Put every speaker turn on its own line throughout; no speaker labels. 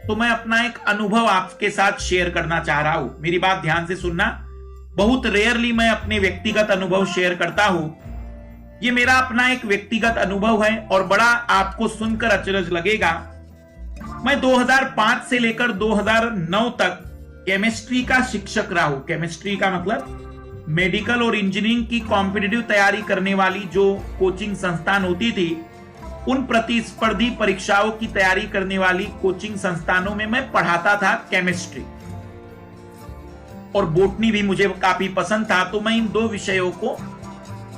तो मैं अपना एक अनुभव आपके साथ शेयर करना चाह रहा हूं। मेरी बात ध्यान से सुनना। बहुत रेयरली मैं अपने व्यक्तिगत अनुभव शेयर करता हूं। ये मेरा अपना एक व्यक्तिगत अनुभव है और बड़ा आपको सुनकर अचरज लगेगा। मैं 2005 से लेकर 2009 तक केमिस्ट्री का शिक्षक रहा हूं। केमिस्ट्री का मतलब मेडिकल और इंजीनियरिंग की कॉम्पिटिटिव तैयारी करने वाली जो कोचिंग संस्थान होती थी, उन प्रतिस्पर्धी परीक्षाओं की तैयारी करने वाली कोचिंग संस्थानों में मैं पढ़ाता था केमिस्ट्री, और बॉटनी भी मुझे काफी पसंद था, तो मैं इन दो विषयों को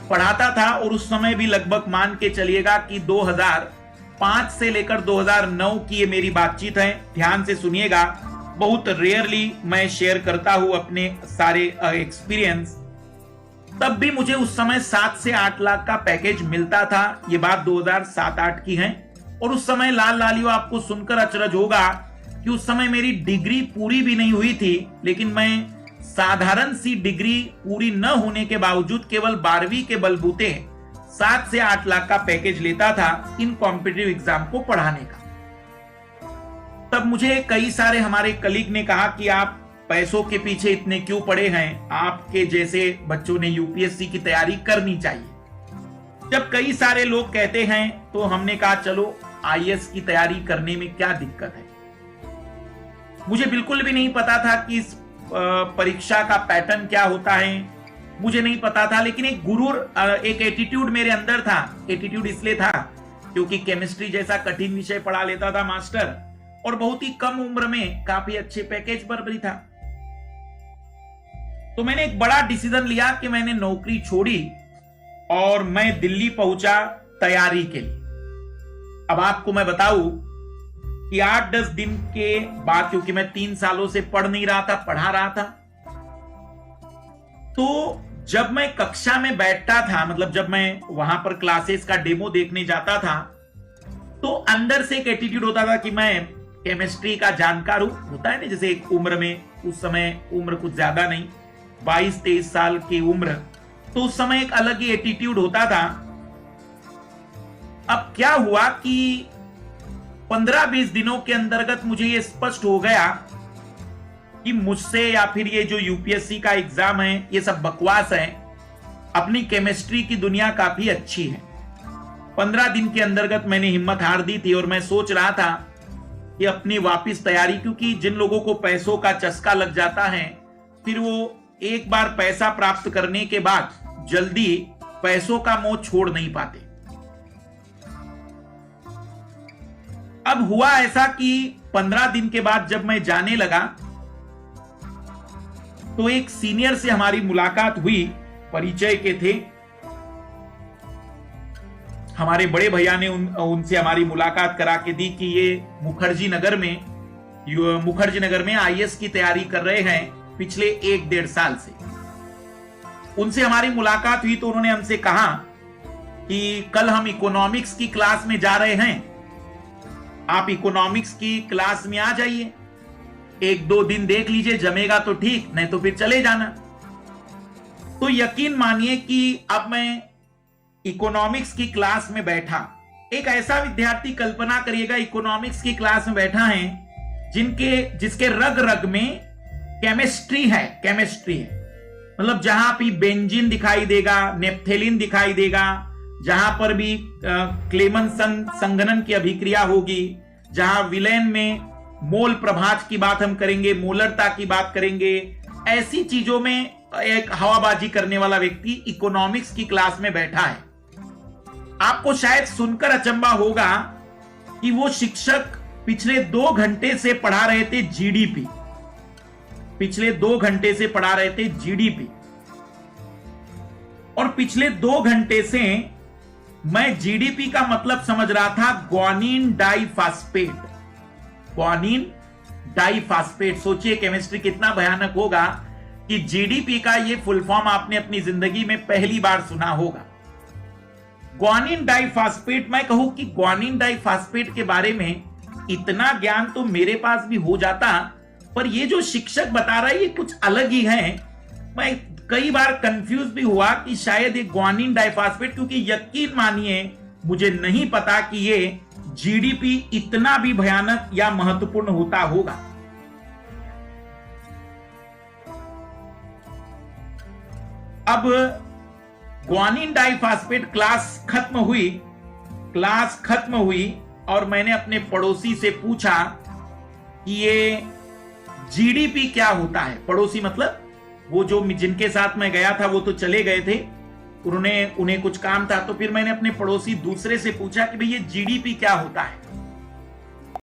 पढ़ाता था। और उस समय भी लगभग मान के चलिएगा कि 2005 से लेकर 2009 की ये मेरी बातचीत है। ध्यान से सुनिएगा, बहुत रेयरली मैं शेयर करता हूं अपने सारे एक्सपीरियंस। तब भी मुझे उस समय 7 से 8 लाख का पैकेज मिलता था। ये बात 2007-8 की है। और उस समय लाल लालियो आपको सुनकर अचरज होगा कि उस समय मेरी डिग्री पूरी भी नहीं हुई थी, लेकिन मैं साधारण सी डिग्री पूरी न होने के बावजूद केवल 12वीं के बलबूते 7 से 8 लाख का पैकेज लेता था इन कॉम्पिटिटिव एग्जाम को पढ़ाने का। तब मुझे कई सारे हमारे कलीग ने कहा कि आप पैसों के पीछे इतने क्यों पड़े हैं, आपके जैसे बच्चों ने यूपीएससी की तैयारी करनी चाहिए। जब कई सारे लोग कहते हैं तो हमने कहा चलो आईएएस की तैयारी करने में क्या दिक्कत है। मुझे बिल्कुल भी नहीं पता था कि इस परीक्षा का पैटर्न क्या होता है, मुझे नहीं पता था, लेकिन एक गुरूर, एक एटीट्यूड मेरे अंदर था। एटीट्यूड इसलिए था क्योंकि केमिस्ट्री जैसा कठिन विषय पढ़ा लेता था मास्टर, और बहुत ही कम उम्र में काफी अच्छे पैकेज पर भी था। तो मैंने एक बड़ा डिसीजन लिया कि मैंने नौकरी छोड़ी और मैं दिल्ली पहुंचा तैयारी के लिए। अब आपको मैं बताऊं कि 8-10 दिन के बाद, क्योंकि मैं 3 सालों से पढ़ नहीं रहा था, पढ़ा रहा था, तो जब मैं कक्षा में बैठता था, मतलब जब मैं वहां पर क्लासेस का डेमो देखने जाता था, तो अंदर से एक एटीट्यूड होता था कि मैं केमिस्ट्री का जानकार हूं। होता है ना, जैसे एक उम्र में, उस समय उम्र कुछ ज्यादा नहीं, 22-23 साल की उम्र, तो उस समय एक अलग ही एटीट्यूड होता था। अब क्या हुआ कि 15-20 दिनों के अंतर्गत मुझे यह स्पष्ट हो गया कि मुझसे या फिर ये जो यूपीएससी का एग्जाम है ये सब बकवास है। अपनी केमिस्ट्री की दुनिया काफी अच्छी है। 15 दिन के अंतर्गत मैंने हिम्मत हार दी थी और मैं सोच रहा था कि अपनी वापस तैयारी, क्योंकि जिन लोगों को पैसों का चस्का लग जाता है, फिर वो एक बार पैसा प्राप्त करने के बाद जल्दी पैसों का मोह छोड़ नहीं पाते। अब हुआ ऐसा कि 15 दिन के बाद जब मैं जाने लगा तो एक सीनियर से हमारी मुलाकात हुई, परिचय के थे, हमारे बड़े भैया ने उनसे हमारी मुलाकात करा के दी कि ये मुखर्जी नगर में आईएएस की तैयारी कर रहे हैं पिछले 1-1.5 साल से। उनसे हमारी मुलाकात हुई तो उन्होंने हमसे कहा कि कल हम इकोनॉमिक्स की क्लास में जा रहे हैं, आप इकोनॉमिक्स की क्लास में आ जाइए, 1-2 दिन देख लीजिए, जमेगा तो ठीक, नहीं तो फिर चले जाना। तो यकीन मानिए कि अब मैं इकोनॉमिक्स की क्लास में बैठा। एक ऐसा विद्यार्थी, कल्पना करिएगा, इकोनॉमिक्स की क्लास में बैठा है जिसके रग रग में केमिस्ट्री है। मतलब जहां भी बेंजीन दिखाई देगा, नेप्थेलिन दिखाई देगा, जहां पर भी क्लेमन संगणन की अभिक्रिया होगी, जहां विलेन में मोल प्रभाज की बात हम करेंगे, मोलरता की बात करेंगे, ऐसी चीजों में एक हवाबाजी करने वाला व्यक्ति इकोनॉमिक्स की क्लास में बैठा है। आपको शायद सुनकर अचंभा होगा कि वो शिक्षक पिछले 2 घंटे से पढ़ा रहे थे जीडीपी। पिछले 2 घंटे से पढ़ा रहे थे जीडीपी, और पिछले 2 घंटे से मैं जीडीपी का मतलब समझ रहा था ग्वानिन डाइफॉस्फेट। ग्वानिन डाइफॉस्फेट, सोचिए केमिस्ट्री कितना भयानक होगा कि जीडीपी का ये फुल फॉर्म आपने अपनी जिंदगी में पहली बार सुना होगा। ग्वानिन डाइफॉस्फेट, मैं कहूं कि ग्वानिन डाइफॉस्फेट के बारे में इतना ज्ञान तो मेरे पास भी हो जाता, पर ये जो शिक्षक बता रहा है ये कुछ अलग ही है। मैं कई बार कंफ्यूज भी हुआ कि शायद ये ग्वानिन डाइफॉस्फेट, क्योंकि यकीन मानिए मुझे नहीं पता कि ये जीडीपी इतना भी भयानक या महत्वपूर्ण होता होगा? अब ग्वानिन डाइफॉस्फेट क्लास खत्म हुई और मैंने अपने पड़ोसी से पूछा कि ये जीडीपी क्या होता है। पड़ोसी मतलब वो जो जिनके साथ मैं गया था वो तो चले गए थे, उन्हें कुछ काम था। तो फिर मैंने अपने पड़ोसी दूसरे से पूछा कि भाई ये जीडीपी क्या होता है।